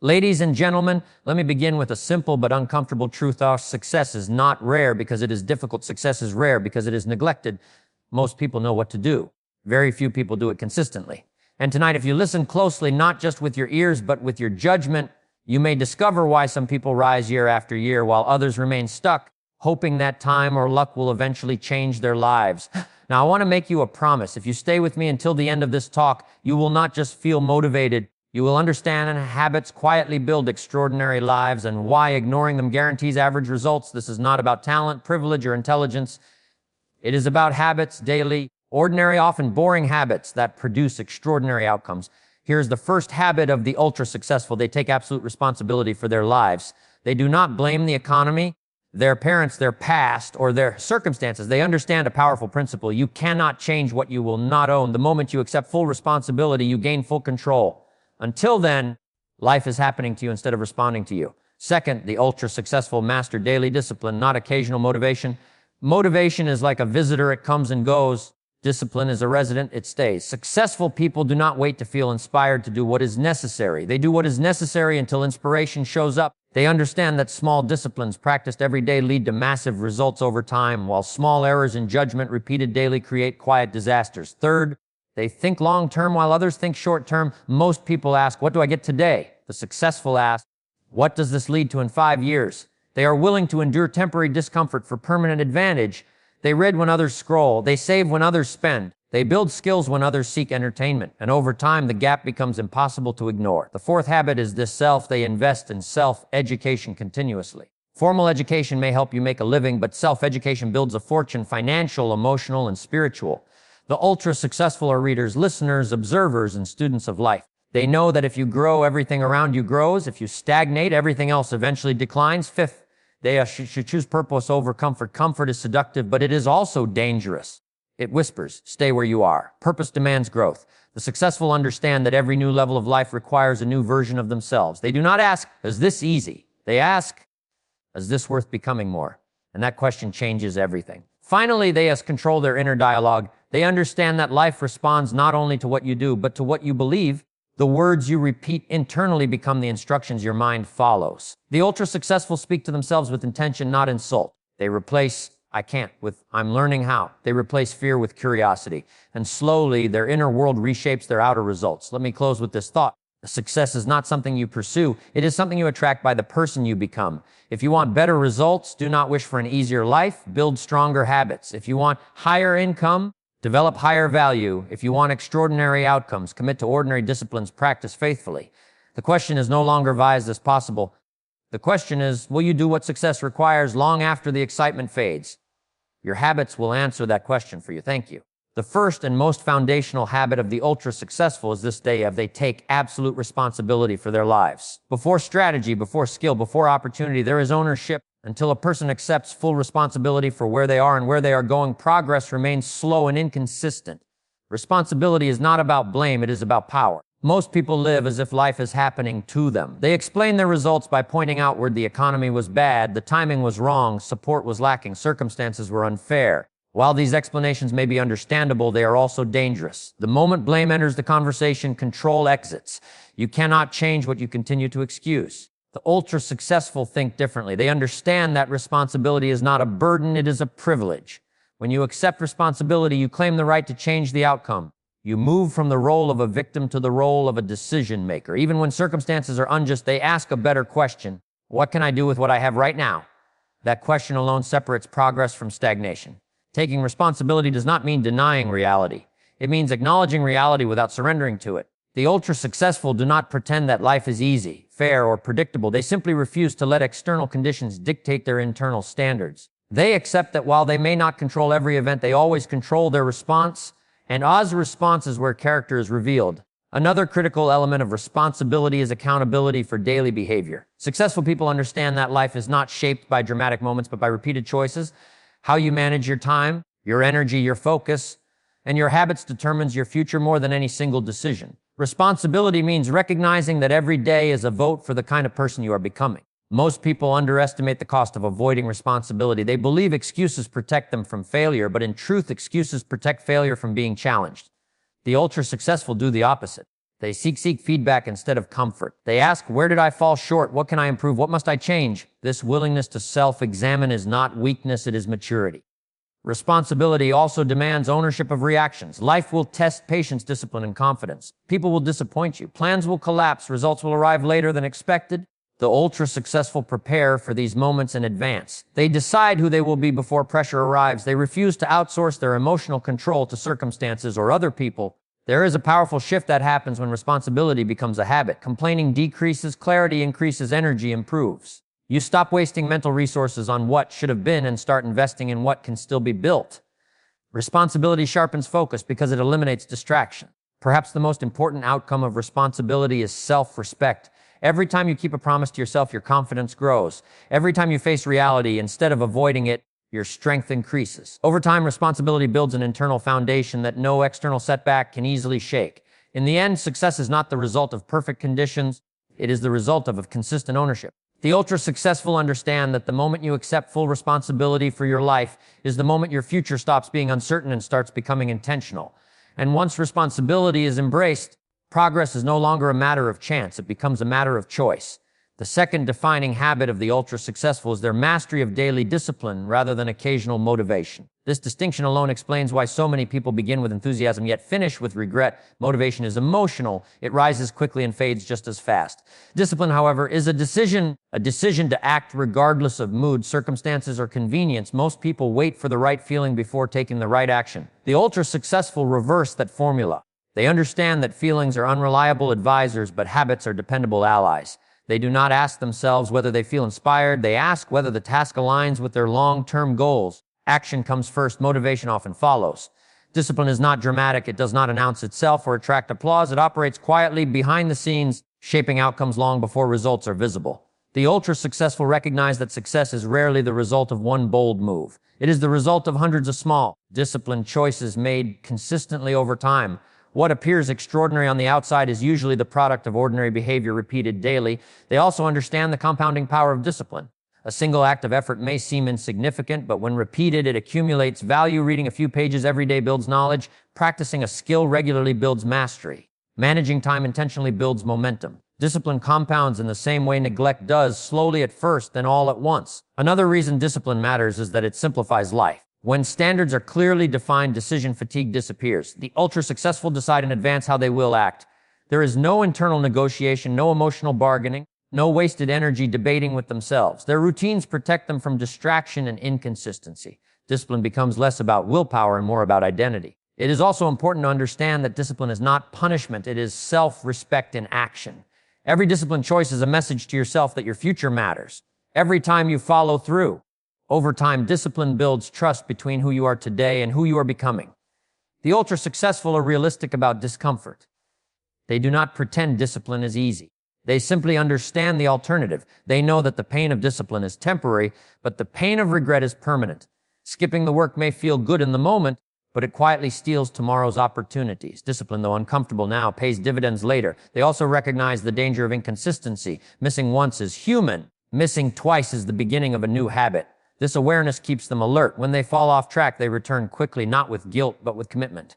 Ladies and gentlemen, let me begin with a simple but uncomfortable truth. Our success is not rare because it is difficult. Success is rare because it is neglected. Most people know what to do. Very few people do it consistently. And tonight, if you listen closely, not just with your ears, but with your judgment, you may discover why some people rise year after year while others remain stuck, hoping that time or luck will eventually change their lives. Now, I want to make you a promise. If you stay with me until the end of this talk, you will not just feel motivated. You will understand habits quietly build extraordinary lives and why ignoring them guarantees average results. This is not about talent, privilege, or intelligence. It is about habits, daily, ordinary, often boring habits that produce extraordinary outcomes. Here's the first habit of the ultra-successful. They take absolute responsibility for their lives. They do not blame the economy, their parents, their past, or their circumstances. They understand a powerful principle. You cannot change what you will not own. The moment you accept full responsibility, you gain full control. Until then, life is happening to you instead of responding to you. Second, the ultra-successful master daily discipline, not occasional motivation. Motivation is like a visitor. It comes and goes. Discipline is a resident. It stays. Successful people do not wait to feel inspired to do what is necessary. They do what is necessary until inspiration shows up. They understand that small disciplines practiced every day lead to massive results over time, while small errors in judgment repeated daily create quiet disasters. Third, they think long-term while others think short-term. Most people ask, what do I get today? The successful ask, what does this lead to in 5 years? They are willing to endure temporary discomfort for permanent advantage. They read when others scroll. They save when others spend. They build skills when others seek entertainment. And over time, the gap becomes impossible to ignore. The fourth habit is this self. They invest in self-education continuously. Formal education may help you make a living, but self-education builds a fortune, financial, emotional, and spiritual. The ultra-successful are readers, listeners, observers, and students of life. They know that if you grow, everything around you grows. If you stagnate, everything else eventually declines. Fifth, they should choose purpose over comfort. Comfort is seductive, but it is also dangerous. It whispers, stay where you are. Purpose demands growth. The successful understand that every new level of life requires a new version of themselves. They do not ask, is this easy? They ask, is this worth becoming more? And that question changes everything. Finally, they control their inner dialogue. They understand that life responds not only to what you do, but to what you believe. The words you repeat internally become the instructions your mind follows. The ultra-successful speak to themselves with intention, not insult. They replace I can't with I'm learning how. They replace fear with curiosity. And slowly, their inner world reshapes their outer results. Let me close with this thought. Success is not something you pursue. It is something you attract by the person you become. If you want better results, do not wish for an easier life. Build stronger habits. If you want higher income, develop higher value. If you want extraordinary outcomes, commit to ordinary disciplines, practice faithfully. The question is no longer why is this possible? The question is, will you do what success requires long after the excitement fades? Your habits will answer that question for you. Thank you. The first and most foundational habit of the ultra-successful is this they take absolute responsibility for their lives. Before strategy, before skill, before opportunity, there is ownership. Until a person accepts full responsibility for where they are and where they are going, progress remains slow and inconsistent. Responsibility is not about blame, it is about power. Most people live as if life is happening to them. They explain their results by pointing outward. The economy was bad, the timing was wrong, support was lacking, circumstances were unfair. While these explanations may be understandable, they are also dangerous. The moment blame enters the conversation, control exits. You cannot change what you continue to excuse. The ultra-successful think differently. They understand that responsibility is not a burden, it is a privilege. When you accept responsibility, you claim the right to change the outcome. You move from the role of a victim to the role of a decision maker. Even when circumstances are unjust, they ask a better question. What can I do with what I have right now? That question alone separates progress from stagnation. Taking responsibility does not mean denying reality. It means acknowledging reality without surrendering to it. The ultra-successful do not pretend that life is easy, fair, or predictable. They simply refuse to let external conditions dictate their internal standards. They accept that while they may not control every event, they always control their response, and Oz's response is where character is revealed. Another critical element of responsibility is accountability for daily behavior. Successful people understand that life is not shaped by dramatic moments, but by repeated choices. How you manage your time, your energy, your focus, and your habits determines your future more than any single decision. Responsibility means recognizing that every day is a vote for the kind of person you are becoming. Most people underestimate the cost of avoiding responsibility. They believe excuses protect them from failure, but in truth, excuses protect failure from being challenged. The ultra-successful do the opposite. They seek feedback instead of comfort. They ask, where did I fall short? What can I improve? What must I change? This willingness to self-examine is not weakness, it is maturity. Responsibility also demands ownership of reactions. Life will test patience, discipline, and confidence. People will disappoint you. Plans will collapse. Results will arrive later than expected. The ultra-successful prepare for these moments in advance. They decide who they will be before pressure arrives. They refuse to outsource their emotional control to circumstances or other people. There is a powerful shift that happens when responsibility becomes a habit. Complaining decreases, clarity increases, energy improves. You stop wasting mental resources on what should have been and start investing in what can still be built. Responsibility sharpens focus because it eliminates distraction. Perhaps the most important outcome of responsibility is self-respect. Every time you keep a promise to yourself, your confidence grows. Every time you face reality, instead of avoiding it, your strength increases. Over time, responsibility builds an internal foundation that no external setback can easily shake. In the end, success is not the result of perfect conditions. It is the result of consistent ownership. The ultra-successful understand that the moment you accept full responsibility for your life is the moment your future stops being uncertain and starts becoming intentional. And once responsibility is embraced, progress is no longer a matter of chance, it becomes a matter of choice. The second defining habit of the ultra-successful is their mastery of daily discipline rather than occasional motivation. This distinction alone explains why so many people begin with enthusiasm yet finish with regret. Motivation is emotional. It rises quickly and fades just as fast. Discipline, however, is a decision to act regardless of mood, circumstances, or convenience. Most people wait for the right feeling before taking the right action. The ultra-successful reverse that formula. They understand that feelings are unreliable advisors, but habits are dependable allies. They do not ask themselves whether they feel inspired. They ask whether the task aligns with their long-term goals. Action comes first. Motivation often follows. Discipline is not dramatic. It does not announce itself or attract applause. It operates quietly behind the scenes, shaping outcomes long before results are visible. The ultra-successful recognize that success is rarely the result of one bold move. It is the result of hundreds of small, disciplined choices made consistently over time. What appears extraordinary on the outside is usually the product of ordinary behavior repeated daily. They also understand the compounding power of discipline. A single act of effort may seem insignificant, but when repeated, it accumulates value. Reading a few pages every day builds knowledge. Practicing a skill regularly builds mastery. Managing time intentionally builds momentum. Discipline compounds in the same way neglect does, slowly at first, then all at once. Another reason discipline matters is that it simplifies life. When standards are clearly defined, decision fatigue disappears. The ultra-successful decide in advance how they will act. There is no internal negotiation, no emotional bargaining, no wasted energy debating with themselves. Their routines protect them from distraction and inconsistency. Discipline becomes less about willpower and more about identity. It is also important to understand that discipline is not punishment, it is self-respect in action. Every disciplined choice is a message to yourself that your future matters. Every time you follow through. Over time, discipline builds trust between who you are today and who you are becoming. The ultra-successful are realistic about discomfort. They do not pretend discipline is easy. They simply understand the alternative. They know that the pain of discipline is temporary, but the pain of regret is permanent. Skipping the work may feel good in the moment, but it quietly steals tomorrow's opportunities. Discipline, though uncomfortable now, pays dividends later. They also recognize the danger of inconsistency. Missing once is human. Missing twice is the beginning of a new habit. This awareness keeps them alert. When they fall off track, they return quickly, not with guilt, but with commitment.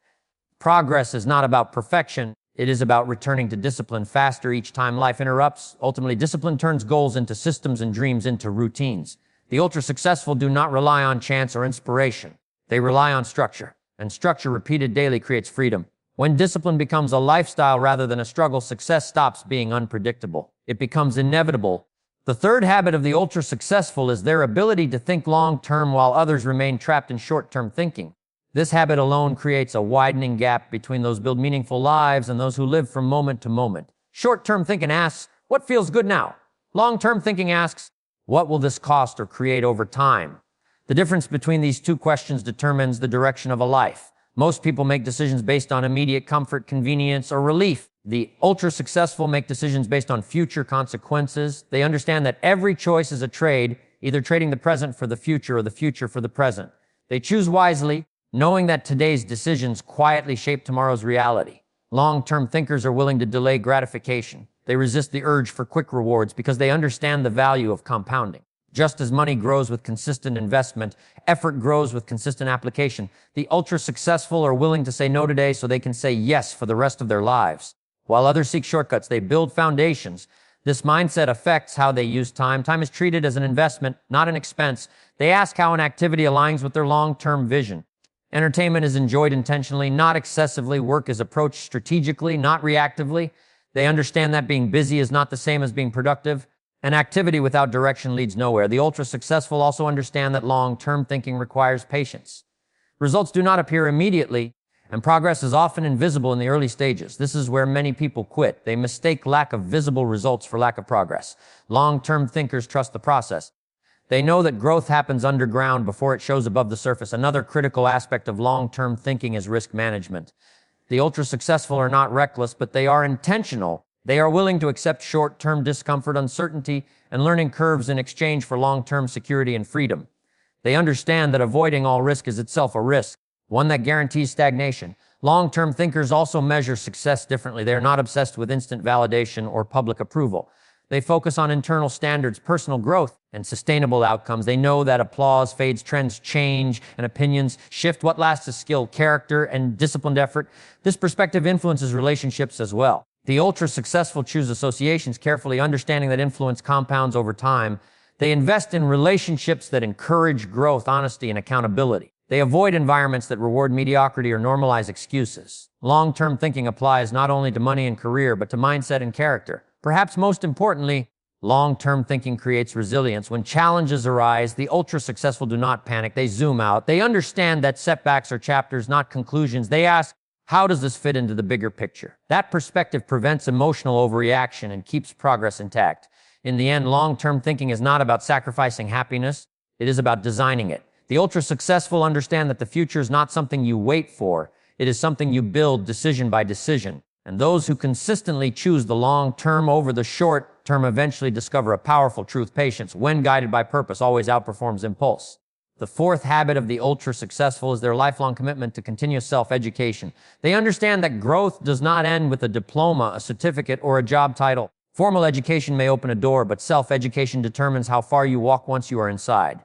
Progress is not about perfection. It is about returning to discipline faster each time life interrupts. Ultimately, discipline turns goals into systems and dreams into routines. The ultra-successful do not rely on chance or inspiration. They rely on structure, and structure repeated daily creates freedom. When discipline becomes a lifestyle rather than a struggle, success stops being unpredictable. It becomes inevitable. The third habit of the ultra-successful is their ability to think long-term while others remain trapped in short-term thinking. This habit alone creates a widening gap between those who build meaningful lives and those who live from moment to moment. Short-term thinking asks, what feels good now? Long-term thinking asks, what will this cost or create over time? The difference between these two questions determines the direction of a life. Most people make decisions based on immediate comfort, convenience, or relief. The ultra-successful make decisions based on future consequences. They understand that every choice is a trade, either trading the present for the future or the future for the present. They choose wisely, knowing that today's decisions quietly shape tomorrow's reality. Long-term thinkers are willing to delay gratification. They resist the urge for quick rewards because they understand the value of compounding. Just as money grows with consistent investment, effort grows with consistent application. The ultra-successful are willing to say no today so they can say yes for the rest of their lives. While others seek shortcuts, they build foundations. This mindset affects how they use time. Time is treated as an investment, not an expense. They ask how an activity aligns with their long-term vision. Entertainment is enjoyed intentionally, not excessively. Work is approached strategically, not reactively. They understand that being busy is not the same as being productive. An activity without direction leads nowhere. The ultra-successful also understand that long-term thinking requires patience. Results do not appear immediately, and progress is often invisible in the early stages. This is where many people quit. They mistake lack of visible results for lack of progress. Long-term thinkers trust the process. They know that growth happens underground before it shows above the surface. Another critical aspect of long-term thinking is risk management. The ultra-successful are not reckless, but they are intentional. They are willing to accept short-term discomfort, uncertainty, and learning curves in exchange for long-term security and freedom. They understand that avoiding all risk is itself a risk, one that guarantees stagnation. Long-term thinkers also measure success differently. They are not obsessed with instant validation or public approval. They focus on internal standards, personal growth, and sustainable outcomes. They know that applause fades, trends change, and opinions shift. What lasts is skill, character, and disciplined effort. This perspective influences relationships as well. The ultra-successful choose associations carefully, understanding that influence compounds over time. They invest in relationships that encourage growth, honesty, and accountability. They avoid environments that reward mediocrity or normalize excuses. Long-term thinking applies not only to money and career, but to mindset and character. Perhaps most importantly, long-term thinking creates resilience. When challenges arise, the ultra-successful do not panic. They zoom out. They understand that setbacks are chapters, not conclusions. They ask, how does this fit into the bigger picture? That perspective prevents emotional overreaction and keeps progress intact. In the end, long-term thinking is not about sacrificing happiness. It is about designing it. The ultra-successful understand that the future is not something you wait for. It is something you build decision by decision. And those who consistently choose the long term over the short term eventually discover a powerful truth. Patience, when guided by purpose, always outperforms impulse. The fourth habit of the ultra-successful is their lifelong commitment to continuous self-education. They understand that growth does not end with a diploma, a certificate, or a job title. Formal education may open a door, but self-education determines how far you walk once you are inside.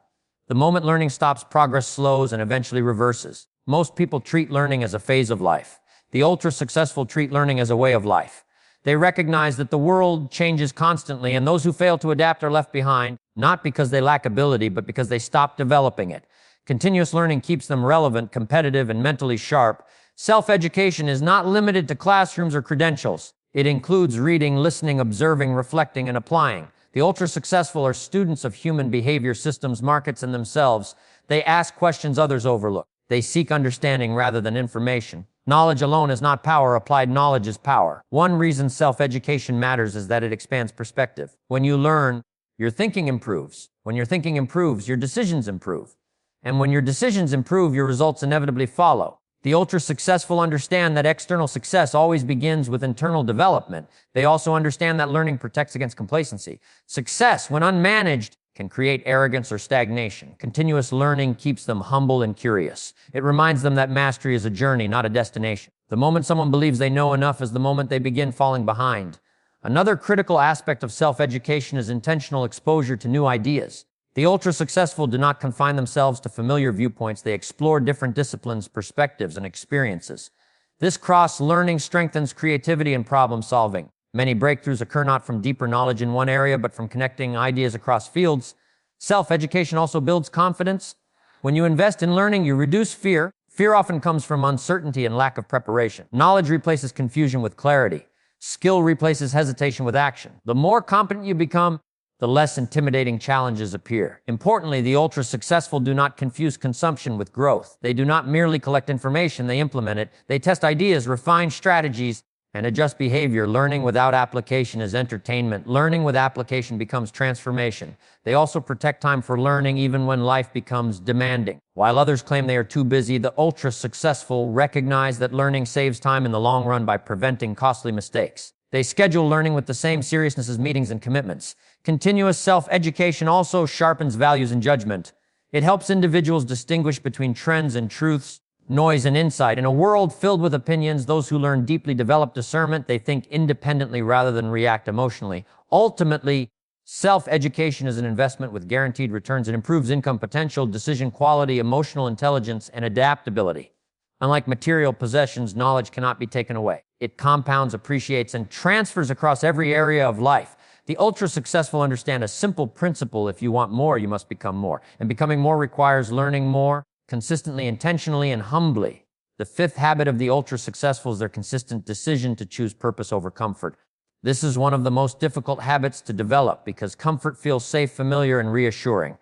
The moment learning stops, progress slows and eventually reverses. Most people treat learning as a phase of life. The ultra-successful treat learning as a way of life. They recognize that the world changes constantly, and those who fail to adapt are left behind, not because they lack ability, but because they stop developing it. Continuous learning keeps them relevant, competitive, and mentally sharp. Self-education is not limited to classrooms or credentials. It includes reading, listening, observing, reflecting, and applying. The ultra-successful are students of human behavior, systems, markets, and themselves. They ask questions others overlook. They seek understanding rather than information. Knowledge alone is not power. Applied knowledge is power. One reason self-education matters is that it expands perspective. When you learn, your thinking improves. When your thinking improves, your decisions improve. And when your decisions improve, your results inevitably follow. The ultra-successful understand that external success always begins with internal development. They also understand that learning protects against complacency. Success, when unmanaged, can create arrogance or stagnation. Continuous learning keeps them humble and curious. It reminds them that mastery is a journey, not a destination. The moment someone believes they know enough is the moment they begin falling behind. Another critical aspect of self-education is intentional exposure to new ideas. The ultra-successful do not confine themselves to familiar viewpoints. They explore different disciplines, perspectives, and experiences. This cross-learning strengthens creativity and problem-solving. Many breakthroughs occur not from deeper knowledge in one area, but from connecting ideas across fields. Self-education also builds confidence. When you invest in learning, you reduce fear. Fear often comes from uncertainty and lack of preparation. Knowledge replaces confusion with clarity. Skill replaces hesitation with action. The more competent you become, the less intimidating challenges appear. Importantly, the ultra-successful do not confuse consumption with growth. They do not merely collect information, they implement it. They test ideas, refine strategies, and adjust behavior. Learning without application is entertainment. Learning with application becomes transformation. They also protect time for learning even when life becomes demanding. While others claim they are too busy, the ultra-successful recognize that learning saves time in the long run by preventing costly mistakes. They schedule learning with the same seriousness as meetings and commitments. Continuous self-education also sharpens values and judgment. It helps individuals distinguish between trends and truths, noise and insight. In a world filled with opinions, those who learn deeply develop discernment. They think independently rather than react emotionally. Ultimately, self-education is an investment with guaranteed returns. It improves income potential, decision quality, emotional intelligence, and adaptability. Unlike material possessions, knowledge cannot be taken away. It compounds, appreciates, and transfers across every area of life. The ultra-successful understand a simple principle: if you want more, you must become more. And becoming more requires learning more, consistently, intentionally, and humbly. The fifth habit of the ultra-successful is their consistent decision to choose purpose over comfort. This is one of the most difficult habits to develop because comfort feels safe, familiar, and reassuring.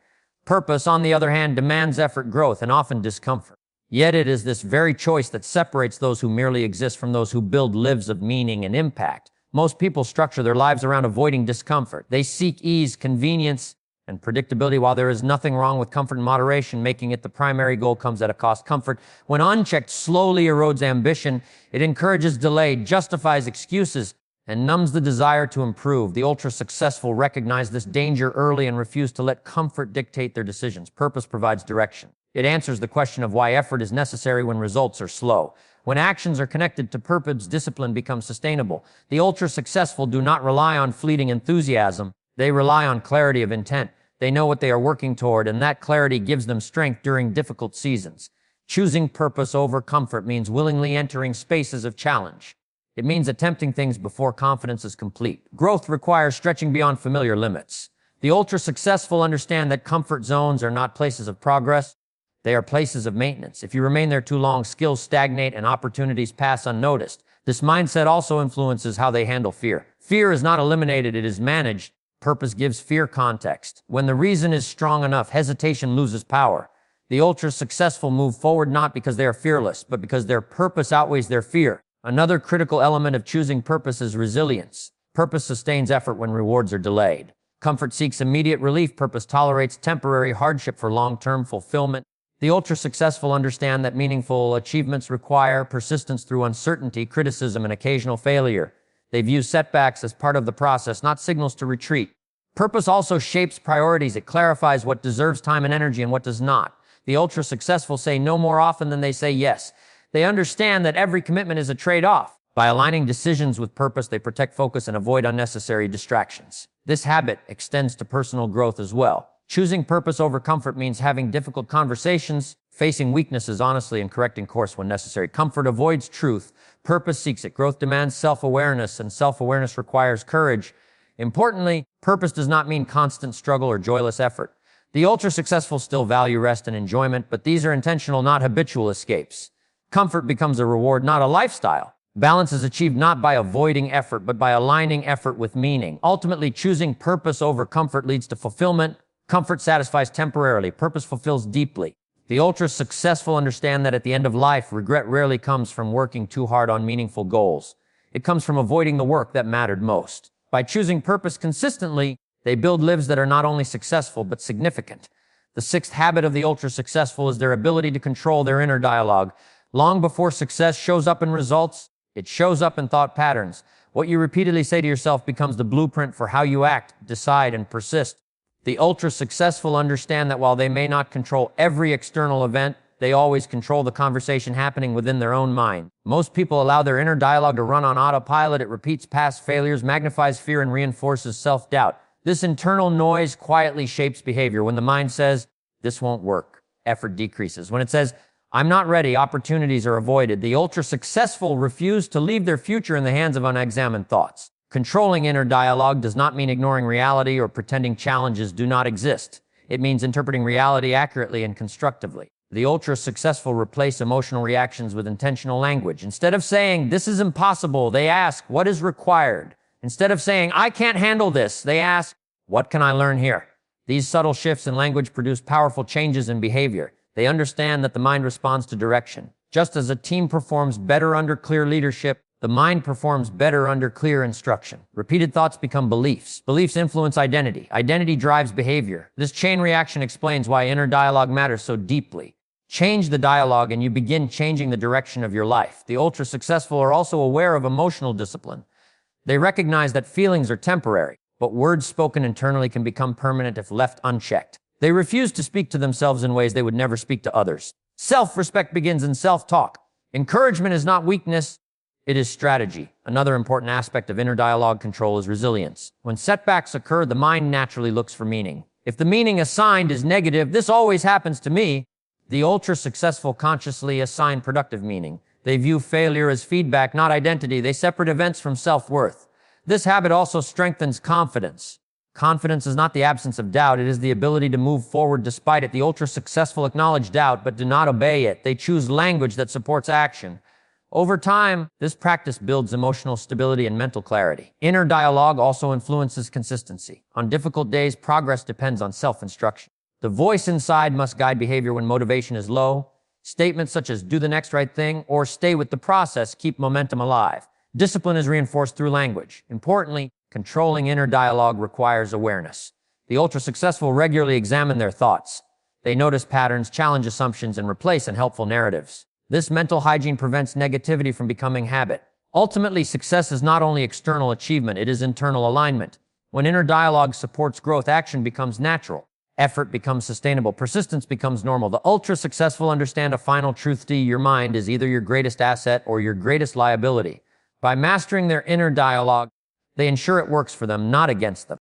Purpose, on the other hand, demands effort, growth, and often discomfort. Yet it is this very choice that separates those who merely exist from those who build lives of meaning and impact. Most people structure their lives around avoiding discomfort. They seek ease, convenience, and predictability. While there is nothing wrong with comfort in moderation, making it the primary goal comes at a cost. Comfort, when unchecked, slowly erodes ambition. It encourages delay, justifies excuses, and numbs the desire to improve. The ultra-successful recognize this danger early and refuse to let comfort dictate their decisions. Purpose provides direction. It answers the question of why effort is necessary when results are slow. When actions are connected to purpose, discipline becomes sustainable. The ultra-successful do not rely on fleeting enthusiasm. They rely on clarity of intent. They know what they are working toward, and that clarity gives them strength during difficult seasons. Choosing purpose over comfort means willingly entering spaces of challenge. It means attempting things before confidence is complete. Growth requires stretching beyond familiar limits. The ultra-successful understand that comfort zones are not places of progress. They are places of maintenance. If you remain there too long, skills stagnate and opportunities pass unnoticed. This mindset also influences how they handle fear. Fear is not eliminated, it is managed. Purpose gives fear context. When the reason is strong enough, hesitation loses power. The ultra-successful move forward not because they are fearless, but because their purpose outweighs their fear. Another critical element of choosing purpose is resilience. Purpose sustains effort when rewards are delayed. Comfort seeks immediate relief. Purpose tolerates temporary hardship for long-term fulfillment. The ultra-successful understand that meaningful achievements require persistence through uncertainty, criticism, and occasional failure. They view setbacks as part of the process, not signals to retreat. Purpose also shapes priorities. It clarifies what deserves time and energy and what does not. The ultra-successful say no more often than they say yes. They understand that every commitment is a trade-off. By aligning decisions with purpose, they protect focus and avoid unnecessary distractions. This habit extends to personal growth as well. Choosing purpose over comfort means having difficult conversations, facing weaknesses honestly, and correcting course when necessary. Comfort avoids truth. Purpose seeks it. Growth demands self-awareness, and self-awareness requires courage. Importantly, purpose does not mean constant struggle or joyless effort. The ultra-successful still value rest and enjoyment, but these are intentional, not habitual escapes. Comfort becomes a reward, not a lifestyle. Balance is achieved not by avoiding effort, but by aligning effort with meaning. Ultimately, choosing purpose over comfort leads to fulfillment. Comfort satisfies temporarily. Purpose fulfills deeply. The ultra-successful understand that at the end of life, regret rarely comes from working too hard on meaningful goals. It comes from avoiding the work that mattered most. By choosing purpose consistently, they build lives that are not only successful, but significant. The sixth habit of the ultra-successful is their ability to control their inner dialogue. Long before success shows up in results, it shows up in thought patterns. What you repeatedly say to yourself becomes the blueprint for how you act, decide, and persist. The ultra-successful understand that while they may not control every external event, they always control the conversation happening within their own mind. Most people allow their inner dialogue to run on autopilot. It repeats past failures, magnifies fear, and reinforces self-doubt. This internal noise quietly shapes behavior. When the mind says, "This won't work," effort decreases. When it says, "I'm not ready," opportunities are avoided. The ultra-successful refuse to leave their future in the hands of unexamined thoughts. Controlling inner dialogue does not mean ignoring reality or pretending challenges do not exist. It means interpreting reality accurately and constructively. The ultra-successful replace emotional reactions with intentional language. Instead of saying, "This is impossible," they ask, "What is required?" Instead of saying, "I can't handle this," they ask, "What can I learn here?" These subtle shifts in language produce powerful changes in behavior. They understand that the mind responds to direction. Just as a team performs better under clear leadership, the mind performs better under clear instruction. Repeated thoughts become beliefs. Beliefs influence identity. Identity drives behavior. This chain reaction explains why inner dialogue matters so deeply. Change the dialogue and you begin changing the direction of your life. The ultra-successful are also aware of emotional discipline. They recognize that feelings are temporary, but words spoken internally can become permanent if left unchecked. They refuse to speak to themselves in ways they would never speak to others. Self-respect begins in self-talk. Encouragement is not weakness, it is strategy. Another important aspect of inner dialogue control is resilience. When setbacks occur, the mind naturally looks for meaning. If the meaning assigned is negative, "This always happens to me," the ultra-successful consciously assign productive meaning. They view failure as feedback, not identity. They separate events from self-worth. This habit also strengthens confidence. Confidence is not the absence of doubt, it is the ability to move forward despite it. The ultra-successful acknowledge doubt but do not obey it. They choose language that supports action. Over time, this practice builds emotional stability and mental clarity. Inner dialogue also influences consistency. On difficult days, progress depends on self-instruction. The voice inside must guide behavior when motivation is low. Statements such as "do the next right thing" or "stay with the process" keep momentum alive. Discipline is reinforced through language. Importantly, controlling inner dialogue requires awareness. The ultra-successful regularly examine their thoughts. They notice patterns, challenge assumptions, and replace unhelpful narratives. This mental hygiene prevents negativity from becoming habit. Ultimately, success is not only external achievement, it is internal alignment. When inner dialogue supports growth, action becomes natural. Effort becomes sustainable. Persistence becomes normal. The ultra-successful understand a final truth: your mind is either your greatest asset or your greatest liability. By mastering their inner dialogue, they ensure it works for them, not against them.